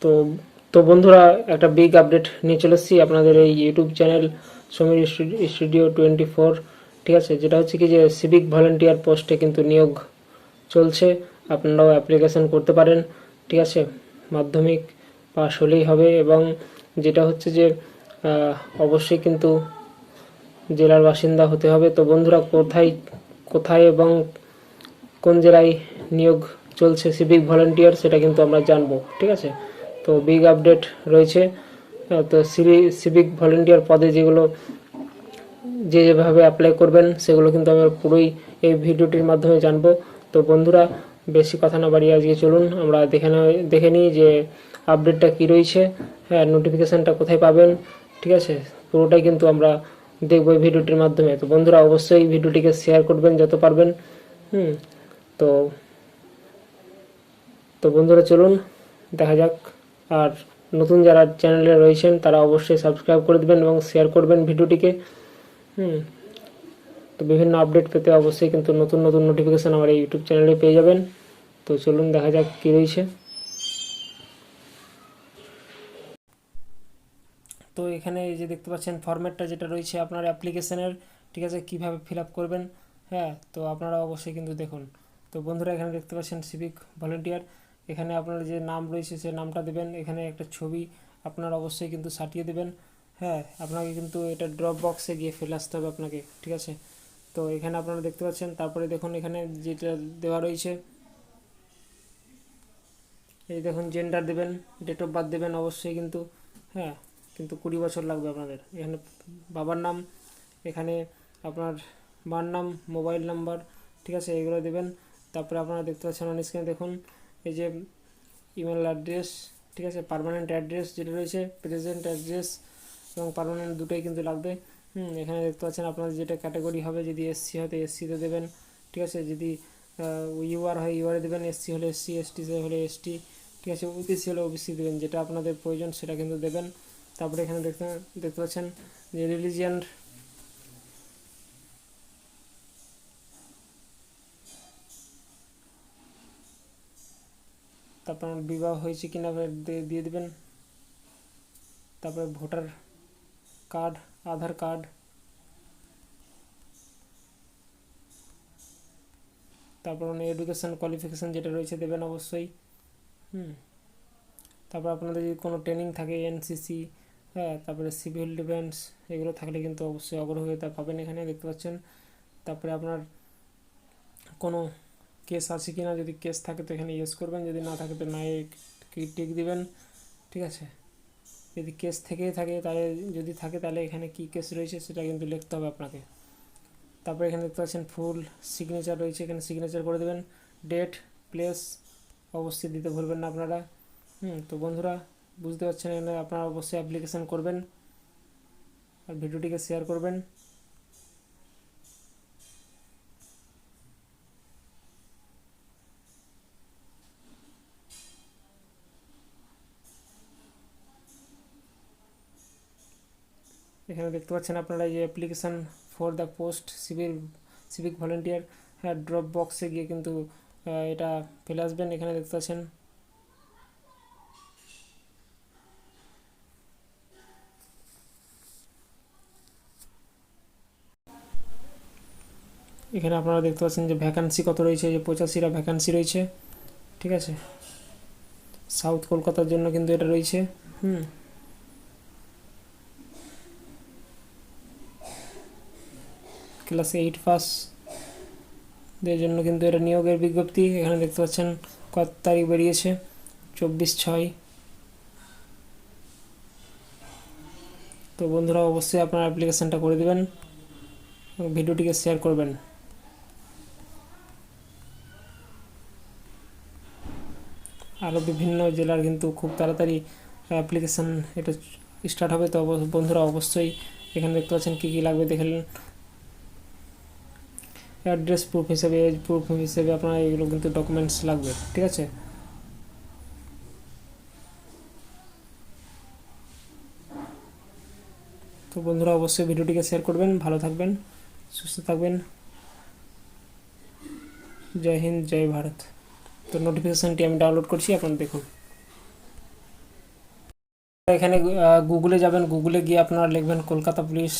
তো তো বন্ধুরা, একটা বিগ আপডেট নিয়ে চলে এসেছি আপনাদের এই ইউটিউব চ্যানেল সমীর স্টুডিও 24। ঠিক আছে, যেটা হচ্ছে কি যে সিভিক ভলেন্টিয়ার পোস্টে কিন্তু নিয়োগ চলছে। আপনারাও অ্যাপ্লিকেশন করতে পারেন। ঠিক আছে, মাধ্যমিক পাশ হলেই হবে। এবং যেটা হচ্ছে যে অবশ্যই কিন্তু জেলার বাসিন্দা হতে হবে। তো বন্ধুরা, কোথায় কোথায় এবং কোন জেলায় নিয়োগ চলছে সিভিক ভলেন্টিয়ার, সেটা কিন্তু আমরা জানবো। ঠিক আছে, তো বিগ আপডেট রয়েছে। তো সিভিক ভলেন্টিয়ার পদে যেভাবে অ্যাপ্লাই করবেন সেগুলো কিন্তু আমরা পুরোই এই ভিডিওটির মাধ্যমে জানবো। তো বন্ধুরা, বেশি কথা না বাড়িয়ে আজকে চলুন আমরা দেখে নিই যে আপডেটটা কী রয়েছে। হ্যাঁ, নোটিফিকেশানটা কোথায় পাবেন। ঠিক আছে, পুরোটাই কিন্তু আমরা দেখবো এই ভিডিওটির মাধ্যমে। তো বন্ধুরা, অবশ্যই ভিডিওটিকে শেয়ার করবেন যত পারবেন। তো তো বন্ধুরা, চলুন দেখা যাক। আর নতুন যারা চ্যানেলে রয়েছেন তারা অবশ্যই সাবস্ক্রাইব করে দেবেন এবং শেয়ার করবেন ভিডিওটিকে। তো বিভিন্ন আপডেট পেতে অবশ্যই কিন্তু নতুন নতুন নোটিফিকেশান আমার এই ইউটিউব চ্যানেলে পেয়ে যাবেন। তো চলুন দেখা যাক কী রয়েছে। তো এখানে এই যে দেখতে পাচ্ছেন ফরম্যাটটা যেটা রয়েছে আপনার অ্যাপ্লিকেশনের, ঠিক আছে, কীভাবে ফিল আপ করবেন। হ্যাঁ, তো আপনারা অবশ্যই কিন্তু দেখুন। তো বন্ধুরা, এখানে দেখতে পাচ্ছেন সিভিক ভলেন্টিয়ার। এখানে আপনার যে নাম রয়েছে সে নামটা দেবেন। এখানে একটা ছবি আপনারা অবশ্যই কিন্তু সাটিয়ে দেবেন। হ্যাঁ, আপনাকে কিন্তু এটা ড্রপ বক্সে গিয়ে ফেলে আসতে হবে আপনাকে। ঠিক আছে, তো এখানে আপনারা দেখতে পাচ্ছেন। তারপরে দেখুন এখানে যেটা দেওয়া রয়েছে, এই দেখুন জেন্ডার দেবেন, ডেট অফ বার্থ দেবেন অবশ্যই কিন্তু। হ্যাঁ, কিন্তু 20 বছর লাগবে আপনাদের। এখানে বাবার নাম, এখানে আপনার মার নাম, মোবাইল নাম্বার, ঠিক আছে, এগুলো দেবেন। তারপরে আপনারা দেখতে পাচ্ছেন অন স্ক্রিনে দেখুন এই যে ইমেল অ্যাড্রেস, ঠিক আছে, পার্মানেন্ট অ্যাড্রেস যেটা রয়েছে, প্রেজেন্ট অ্যাড্রেস এবং পার্মানেন্ট দুটোই কিন্তু লাগবে। এখানে দেখতে পাচ্ছেন আপনাদের যেটা ক্যাটাগরি হবে, যদি এসসি হয় তো এসসিতে দেবেন। ঠিক আছে, যদি ইউআর হয় ইউআরে দেবেন, এসসি হলে এসসি, এসটি হলে এসটি, ঠিক আছে, ওবিসি হলে ওবিসি দেবেন, যেটা আপনাদের প্রয়োজন সেটা কিন্তু দেবেন। তারপরে এখানে দেখতে পাচ্ছেন যে রিলিজিয়ান, তারপর বিবাহ হয়েছে কিনা দিয়ে দেবেন। তারপরে ভোটার কার্ড, আধার কার্ড, তারপর এডুকেশান কোয়ালিফিকেশান যেটা রয়েছে দেবেন অবশ্যই। তারপর আপনাদের যদি কোনো ট্রেনিং থাকে, এনসিসি, হ্যাঁ, তারপরে সিভিল ডিফেন্স, এগুলো থাকলে কিন্তু অবশ্যই অগ্রহীতা পাবেন, এখানে দেখতে পাচ্ছেন। তারপরে আপনার কোনো কেস আছে কি না, যদি কেস থাকে তো এখানে ইয়েস করবেন, যদি না থাকে তো না টিক দিবেন। ঠিক আছে, যদি কেস থেকেই থাকে তাহলে, যদি থাকে তাহলে এখানে কি কেস রয়েছে সেটা কিন্তু লিখতে হবে আপনাকে। তারপরে এখানে দেখতে পাচ্ছেন ফুল সিগনেচার রয়েছে, এখানে সিগনেচার করে দেবেন। ডেট, প্লেস অবশ্যই দিতে ভুলবেন না আপনারা। তো বন্ধুরা, বুঝতে পারছেন, এখানে আপনারা অবশ্যই অ্যাপ্লিকেশান করবেন আর ভিডিওটিকে শেয়ার করবেন। এখানে দেখতে পাচ্ছেন আপনারা এই যে application for the post civic volunteer, হ্যাঁ, ড্রপ বক্সে গিয়ে কিন্তু এটা ফেলে আসবেন। এখানে দেখতে পাচ্ছেন এখানে আপনারা দেখতে পাচ্ছেন যে ভ্যাকান্সি কত রয়েছে, যে 85টা ভ্যাকান্সি রয়েছে। ঠিক আছে, সাউথ কলকাতার জন্য কিন্তু এটা রয়েছে। ক্লাস 8 পাসদের জন্য কিন্তু এটা নিয়োগের বিজ্ঞপ্তি। এখানে দেখতে পাচ্ছেন কত তারিখ বেরিয়েছে, 24/6। তো বন্ধুরা, অবশ্যই আপনার অ্যাপ্লিকেশানটা করে দেবেন এবং ভিডিওটিকে শেয়ার করবেন। আরও বিভিন্ন জেলার কিন্তু খুব তাড়াতাড়ি অ্যাপ্লিকেশান এটা স্টার্ট হবে। তো বন্ধুরা, অবশ্যই এখানে দেখতে পাচ্ছেন কী কী লাগবে দেখলেন। অ্যাড্রেস প্রুফ হিসেবে, এজ প্রুফ হিসেবে আপনার এগুলো কিন্তু ডকুমেন্টস লাগবে। ঠিক আছে, তো বন্ধুরা, অবশ্যই ভিডিওটিকে শেয়ার করবেন। ভালো থাকবেন, সুস্থ থাকবেন। জয় হিন্দ, জয় ভারত। তো নোটিফিকেশানটি আমি ডাউনলোড করছি, আপনারা দেখুন। এখানে গুগলে যাবেন, গুগলে গিয়ে আপনারা লিখবেন কলকাতা পুলিশ,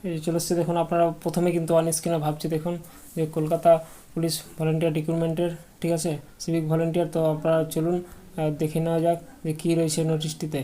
এই যে চলে এসছে। দেখুন আপনারা প্রথমে কিন্তু অন স্ক্রিনে ভাবছি দেখুন যে কলকাতা পুলিশ ভলেন্টিয়ার রিক্রুটমেন্টের, ঠিক আছে, সিভিক ভলেন্টিয়ার। তো আপনারা চলুন দেখে নেওয়া যাক যে কী রয়েছে নোটিশটিতে।